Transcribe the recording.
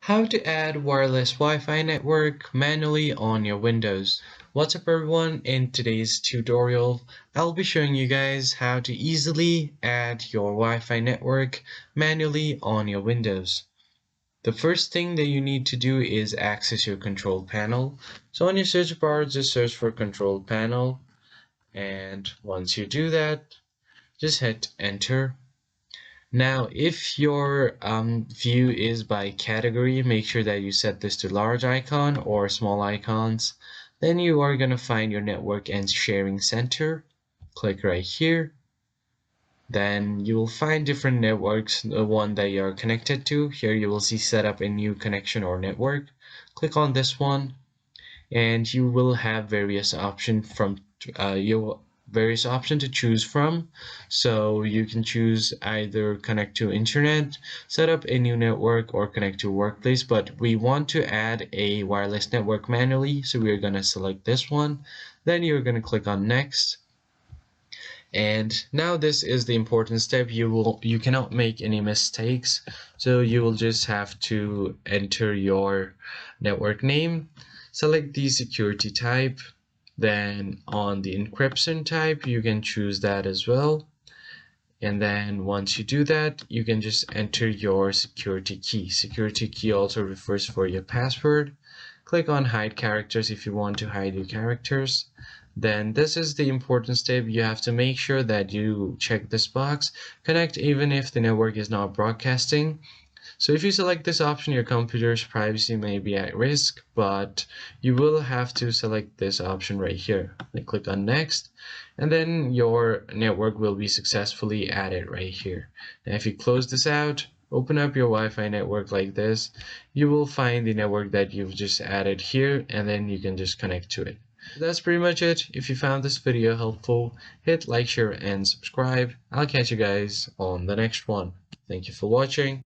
How to add wireless Wi-Fi network manually on your Windows. What's up everyone, in today's tutorial I'll be showing you guys how to easily add your Wi-Fi network manually on your Windows. The first thing that you need to do is access your control panel. So on your search bar, just search for control panel, and once you do that, just hit enter. Now, if your view is by category, make sure that you set this to large icon or small icons. Then you are going to find your network and sharing center. Click right here. Then you will find different networks, the one that you are connected to. Here you will see set up a new connection or network. Click on this one, and you will have various options to choose from. So you can choose either connect to internet, set up a new network, or connect to workplace, but we want to add a wireless network manually, so we're going to select this one. Then you're going to click on next. And now this is the important step. You cannot make any mistakes, so you will just have to enter your network name, select the security type, then on the encryption type you can choose that as well. And then once you do that, you can just enter your security key. Security key also refers for your password. Click on hide characters if you want to hide your characters. Then this is the important step. You have to make sure that you check this box, connect even if the network is not broadcasting. So if you select this option, your computer's privacy may be at risk, but you will have to select this option right here. Then click on next, and then your network will be successfully added right here. Now if you close this out, open up your Wi-Fi network like this, you will find the network that you've just added here, and then you can just connect to it. That's pretty much it. If you found this video helpful, hit like, share, and subscribe. I'll catch you guys on the next one. Thank you for watching.